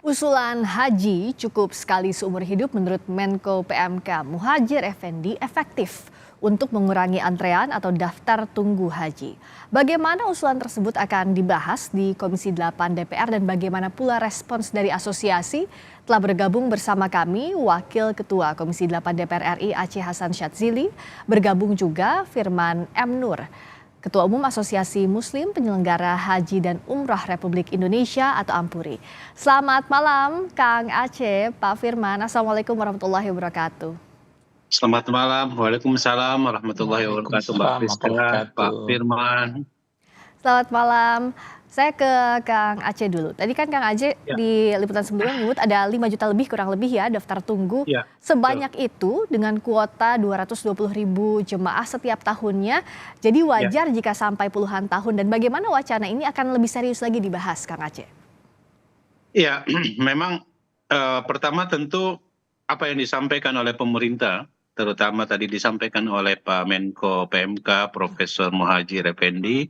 Usulan haji cukup sekali seumur hidup menurut Menko PMK Muhadjir Effendi efektif untuk mengurangi antrean atau daftar tunggu haji. Bagaimana usulan tersebut akan dibahas di Komisi 8 DPR dan bagaimana pula respons dari asosiasi? Telah bergabung bersama kami Wakil Ketua Komisi 8 DPR RI Aceh Hasan Syadzili, bergabung juga Firman M. Nur, Ketua Umum Asosiasi Muslim Penyelenggara Haji dan Umrah Republik Indonesia atau Ampuri. Selamat malam Kang Aceh, Pak Firman. Assalamualaikum warahmatullahi wabarakatuh. Selamat malam, Waalaikumsalam warahmatullahi wabarakatuh, Mbak Waalaikumsalam Priska, warahmatullahi Pak wabarakatuh. Firman. Selamat malam. Saya ke Kang Aceh dulu. Tadi kan Kang Aceh Ya, di liputan sebelumnya menyebut ada 5 juta lebih kurang lebih ya daftar tunggu. ya, betul. Sebanyak itu dengan kuota 220.000 jemaah setiap tahunnya. Jadi Ya, wajar jika sampai puluhan tahun. Dan bagaimana wacana ini akan lebih serius lagi dibahas Kang Aceh? ya, memang pertama tentu apa yang disampaikan oleh pemerintah, terutama tadi disampaikan oleh Pak Menko PMK Profesor Muhadjir Effendi,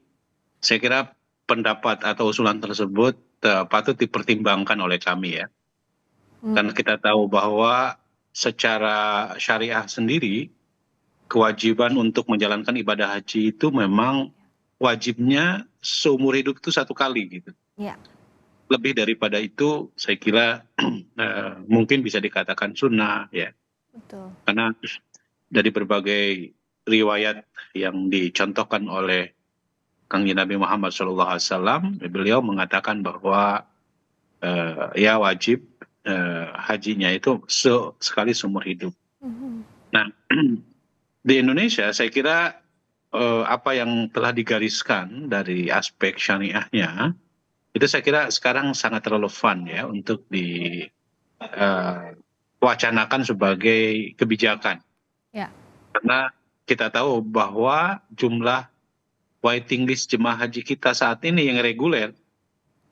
saya kira pendapat atau usulan tersebut patut dipertimbangkan oleh kami ya. Karena kita tahu bahwa secara syariah sendiri, kewajiban untuk menjalankan ibadah haji itu memang wajibnya seumur hidup itu satu kali gitu. Ya, Lebih daripada itu saya kira mungkin bisa dikatakan sunnah ya. betul. Karena dari berbagai riwayat yang dicontohkan oleh Kangjeng Nabi Muhammad SAW, beliau mengatakan bahwa ya wajib hajinya itu sekali seumur hidup. Mhm. Nah, di Indonesia saya kira apa yang telah digariskan dari aspek syariahnya itu saya kira sekarang sangat relevan ya untuk diwacanakan sebagai kebijakan. Ya, Karena kita tahu bahwa jumlah waiting list jemaah haji kita saat ini yang reguler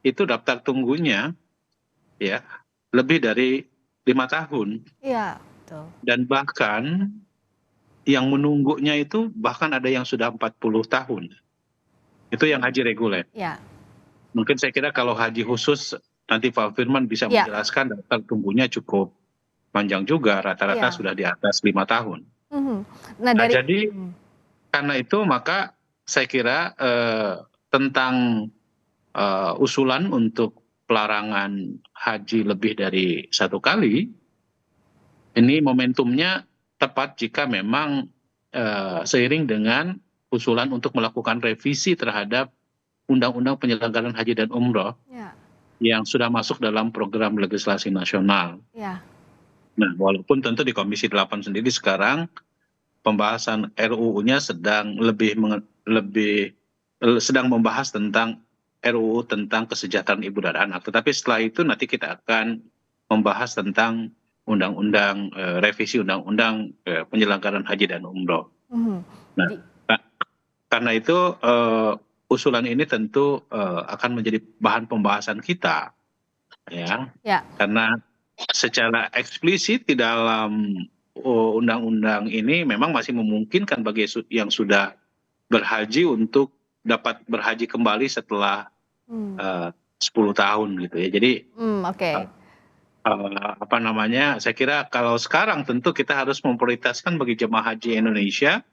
itu daftar tunggunya ya lebih dari 5 tahun, iya, betul. dan bahkan yang menunggunya itu bahkan ada yang sudah 40 tahun. Itu yang haji reguler. Ya, Mungkin saya kira kalau haji khusus nanti Pak Firman bisa ya, menjelaskan daftar tunggunya cukup panjang juga, rata-rata iya. sudah di atas 5 tahun. Mhm. Nah Nah, dari jadi karena itu maka saya kira tentang usulan untuk pelarangan haji lebih dari satu kali, ini momentumnya tepat jika memang seiring dengan usulan untuk melakukan revisi terhadap Undang-Undang Penyelenggaraan Haji dan Umroh ya, yang sudah masuk dalam program legislasi nasional. ya, Nah, walaupun tentu di Komisi 8 sendiri sekarang pembahasan RUU-nya sedang membahas tentang RUU tentang kesejahteraan ibu dan anak. Tetapi setelah itu nanti kita akan membahas tentang revisi undang-undang penyelenggaraan haji dan umroh. mhm. Nah, Jadi karena itu usulan ini tentu akan menjadi bahan pembahasan kita ya. ya. Karena secara eksplisit di dalam undang-undang ini memang masih memungkinkan bagi yang sudah berhaji untuk dapat berhaji kembali setelah Hmm. 10 tahun gitu ya. Jadi Oke. apa namanya, saya kira kalau sekarang tentu kita harus memprioritaskan bagi jemaah haji Indonesia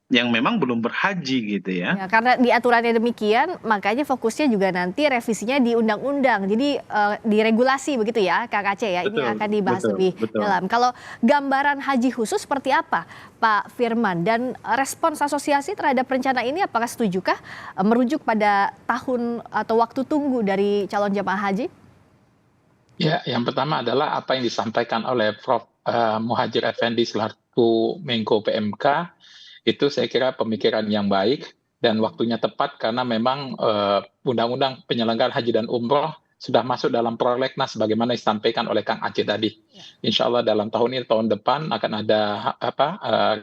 yang memang belum berhaji gitu ya. Ya, karena di aturannya demikian, makanya fokusnya juga nanti revisinya di undang-undang. Jadi di regulasi begitu ya, Kak Aceh ya. Ini Betul, akan dibahas betul, lebih betul. dalam. Kalau gambaran haji khusus seperti apa, Pak Firman? Dan respons asosiasi terhadap rencana ini apakah setujukah merujuk pada tahun atau waktu tunggu dari calon jemaah haji? Ya, yang pertama adalah apa yang disampaikan oleh Prof. Muhadjir Effendi selaku Menko PMK, itu saya kira pemikiran yang baik dan waktunya tepat karena memang Undang-Undang Penyelenggaraan Haji dan Umroh sudah masuk dalam prolegnas sebagaimana disampaikan oleh Kang Aceh tadi. Ya. Insya Allah dalam tahun ini, tahun depan akan ada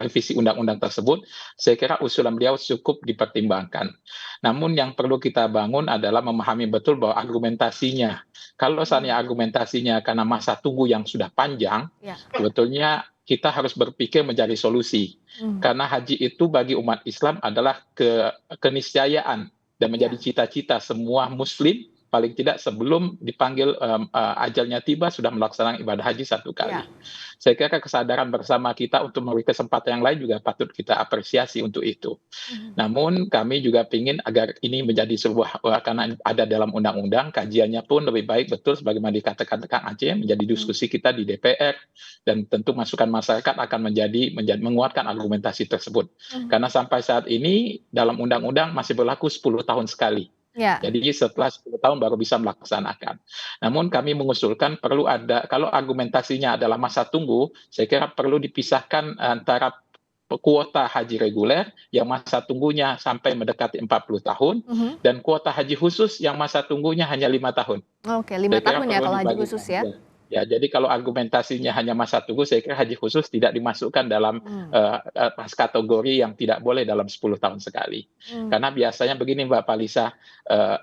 revisi undang-undang tersebut. Saya kira usulan beliau cukup dipertimbangkan. Namun yang perlu kita bangun adalah memahami betul bahwa argumentasinya. Kalau misalnya argumentasinya karena masa tunggu yang sudah panjang, Ya. sebetulnya kita harus berpikir mencari solusi. Karena haji itu bagi umat Islam adalah keniscayaan dan menjadi cita-cita semua Muslim paling tidak sebelum dipanggil ajalnya tiba sudah melaksanakan ibadah haji 1 kali. Ya. Saya kira kesadaran bersama kita untuk memberi kesempatan yang lain juga patut kita apresiasi untuk itu. Mhm. Namun kami juga ingin agar ini menjadi sebuah karena ada dalam undang-undang, kajiannya pun lebih baik betul sebagaimana dikatakan Kang Aceh, menjadi diskusi kita di DPR, dan tentu masukan masyarakat akan menjadi menguatkan argumentasi tersebut. Mhm. Karena sampai saat ini dalam undang-undang masih berlaku 10 tahun sekali. Ya. Jadi setelah 10 tahun baru bisa melaksanakan. Namun kami mengusulkan perlu ada, kalau argumentasinya adalah masa tunggu, saya kira perlu dipisahkan antara kuota haji reguler yang masa tunggunya sampai mendekati 40 tahun, Mhm. dan kuota haji khusus yang masa tunggunya hanya 5 tahun. Oke, 5 Saya kira tahun ya perlu kalau haji dibagikan. khusus ya? Ya, jadi kalau argumentasinya hanya masa tunggu, saya kira haji khusus tidak dimasukkan dalam Mmm. kategori yang tidak boleh dalam 10 tahun sekali. Mmm. Karena biasanya begini Mbak Palisa, eh,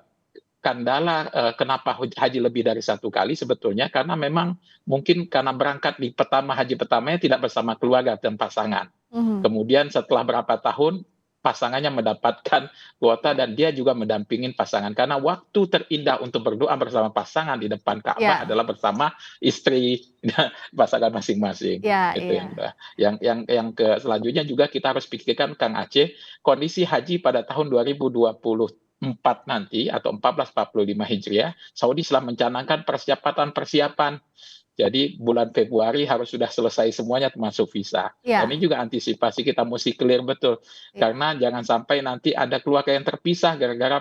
kendala kenapa haji lebih dari 1 kali sebetulnya karena memang mungkin karena berangkat di haji pertamanya tidak bersama keluarga dan pasangan. Mhm. Kemudian setelah berapa tahun pasangannya mendapatkan kuota Ya. dan dia juga mendampingin pasangan. Karena waktu terindah untuk berdoa bersama pasangan di depan Ka'bah Ya. adalah bersama istri pasangan masing-masing. Ya, Itu iya. yang selanjutnya juga kita harus pikirkan Kang Aceh, kondisi haji pada tahun 2024 nanti atau 1445 Hijriah, Saudi telah mencanangkan persiapan-persiapan. Jadi bulan Februari harus sudah selesai semuanya termasuk visa. Dan Iya, ini juga antisipasi kita mesti clear betul. iya. Karena jangan sampai nanti ada keluarga yang terpisah gara-gara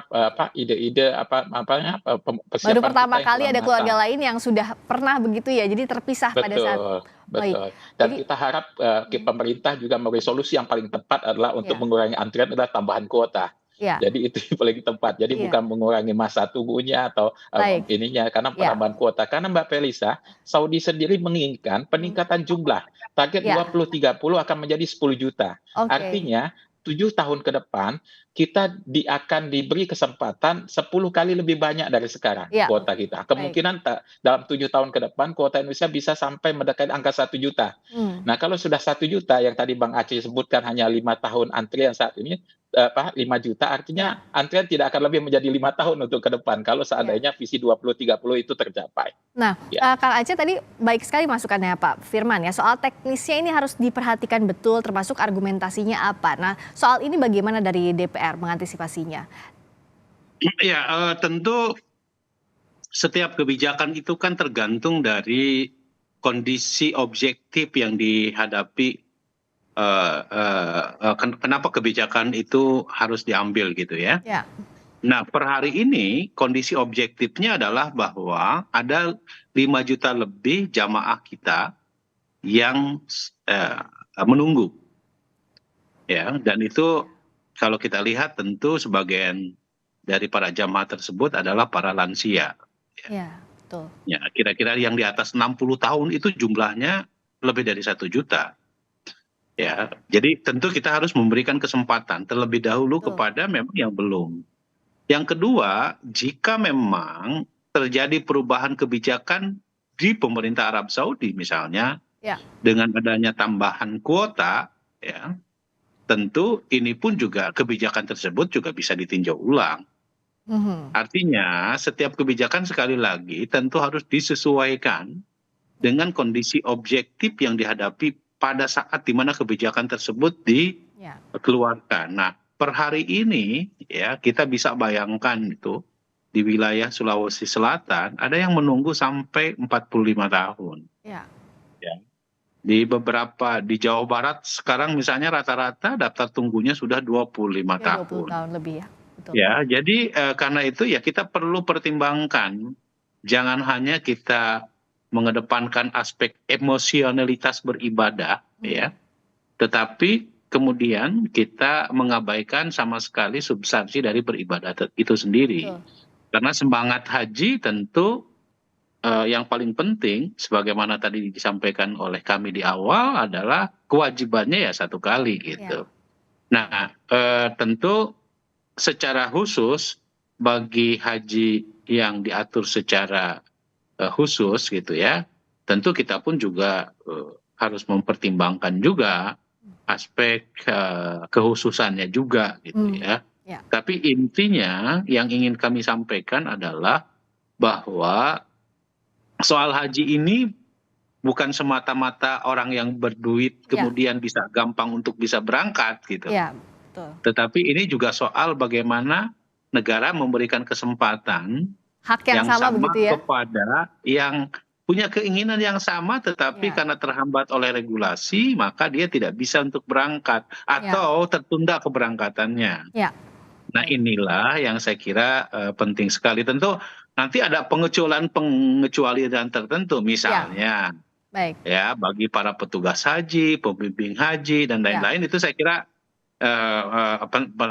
ide-ide Baru persiapan kita pertama yang kali kurang ada keluarga matang. lain yang sudah pernah begitu ya, jadi terpisah pada saat Betul, baik. betul. Dan Jadi kita harap mhm, pemerintah juga memberi solusi yang paling tepat adalah untuk iya, mengurangi antrian adalah tambahan kuota. iya, Jadi itu yang paling tepat. Jadi iya, bukan mengurangi masa tunggunya atau baik, ininya karena iya, penambahan kuota. Karena Mbak Felisa, Saudi sendiri menginginkan mmm, peningkatan jumlah. Target iya, 2030 akan menjadi 10 juta. oke, Artinya 7 tahun ke depan kita akan diberi kesempatan 10 kali lebih banyak dari sekarang iya, kuota kita. baik, Kemungkinan dalam 7 tahun ke depan kuota Indonesia bisa sampai mendekati angka 1 juta. mmm, Nah, kalau sudah 1 juta yang tadi Bang Aceh sebutkan hanya 5 tahun antrian saat ini, 5 juta iya, artinya antrian tidak akan lebih menjadi 5 tahun untuk ke depan kalau iya. seandainya visi 2030 itu tercapai. Nah, Ya. Kang Aceh tadi baik sekali masukannya Pak Firman ya, soal teknisnya ini harus diperhatikan betul termasuk argumentasinya apa. Nah, soal ini bagaimana dari DPR mengantisipasinya? Ya, tentu setiap kebijakan itu kan tergantung dari kondisi objektif yang dihadapi. Kenapa kebijakan itu harus diambil gitu ya? Ya, Nah, per hari ini kondisi objektifnya adalah bahwa ada 5 juta lebih jamaah kita yang menunggu, ya. Dan itu kalau kita lihat tentu sebagian dari para jamaah tersebut adalah para lansia. ya, betul. Ya, kira-kira yang di atas 60 tahun itu jumlahnya lebih dari 1 juta. Ya, jadi tentu kita harus memberikan kesempatan terlebih dahulu Betul. kepada memang yang belum. Yang kedua, jika memang terjadi perubahan kebijakan di pemerintah Arab Saudi misalnya, Ya, dengan adanya tambahan kuota, ya, tentu ini pun juga kebijakan tersebut juga bisa ditinjau ulang. mhm, Artinya setiap kebijakan sekali lagi tentu harus disesuaikan dengan kondisi objektif yang dihadapi pada saat di mana kebijakan tersebut ya, dikeluarkan. Nah, per hari ini ya kita bisa bayangkan itu di wilayah Sulawesi Selatan ada yang menunggu sampai 45 tahun. ya, Ya. Di Jawa Barat sekarang misalnya rata-rata daftar tunggunya sudah 25 ya 20 tahun. tahun lebih ya, betul. Ya, jadi karena itu ya kita perlu pertimbangkan jangan hanya kita mengedepankan aspek emosionalitas beribadah Mhm, ya, tetapi kemudian kita mengabaikan sama sekali substansi dari beribadah itu sendiri. betul. Karena semangat haji tentu yang paling penting sebagaimana tadi disampaikan oleh kami di awal adalah kewajibannya ya 1 kali Ya, gitu. Nah, tentu secara khusus bagi haji yang diatur secara khusus gitu ya, tentu kita pun juga harus mempertimbangkan juga aspek kekhususannya juga gitu mmm, ya. ya, Tapi intinya yang ingin kami sampaikan adalah bahwa soal haji ini bukan semata-mata orang yang berduit Ya, kemudian bisa gampang untuk bisa berangkat gitu. ya, betul. Tetapi ini juga soal bagaimana negara memberikan kesempatan Hak yang yang sama sama begitu ya? kepada yang punya keinginan yang sama, tetapi Ya, karena terhambat oleh regulasi, maka dia tidak bisa untuk berangkat ya, atau tertunda keberangkatannya. ya, Nah, baik, inilah yang saya kira penting sekali. Tentu nanti ada pengecualian tertentu, ya, misalnya baik, ya bagi para petugas haji, pembimbing haji dan ya, lain-lain, itu saya kira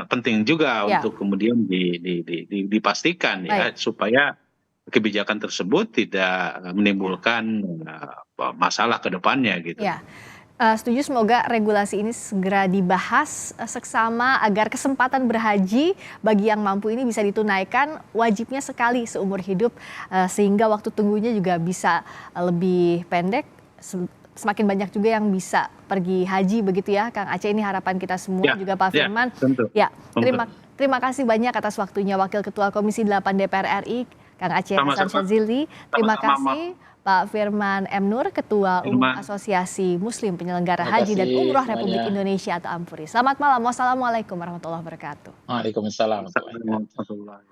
penting juga ya, untuk kemudian dipastikan baik. ya, supaya kebijakan tersebut tidak Ya, menimbulkan masalah ke depannya gitu. ya. Setuju, semoga regulasi ini segera dibahas seksama agar kesempatan berhaji bagi yang mampu ini bisa ditunaikan wajibnya sekali seumur hidup, sehingga waktu tunggunya juga bisa lebih pendek, semakin banyak juga yang bisa pergi haji begitu ya Kang Aceh, ini harapan kita semua, Ya, juga Pak ya, Firman. tentu. Ya, Tentu. terima kasih banyak atas waktunya Wakil Ketua Komisi 8 DPR RI Kang Aceh Hasan Sama-sama, Syadzili. Terima sama-sama Mas kasih Pak Firman M. Nur, Ketua Umum Firman. Asosiasi Muslim Penyelenggara Terima Haji dan kasih Umroh Republik semuanya. Indonesia atau AMPURI. Selamat malam, wassalamualaikum warahmatullahi wabarakatuh. Waalaikumsalam warahmatullahi wabarakatuh. Assalamualaikum warahmatullahi wabarakatuh.